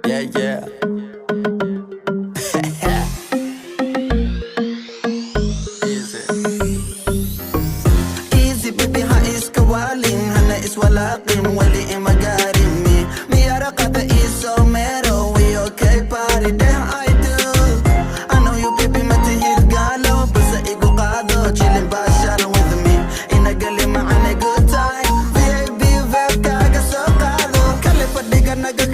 Yeah, yeah. Easy. Easy baby ha iska waalin hana iswalaaqin weli ima gaarin miyara qada iisoo meero we okay party deh I do I know you baby matihid gaalo balse igu qaado chilling bashar with me inagali macane good time VIP vebkaaga soo qaado kale fadhiga naga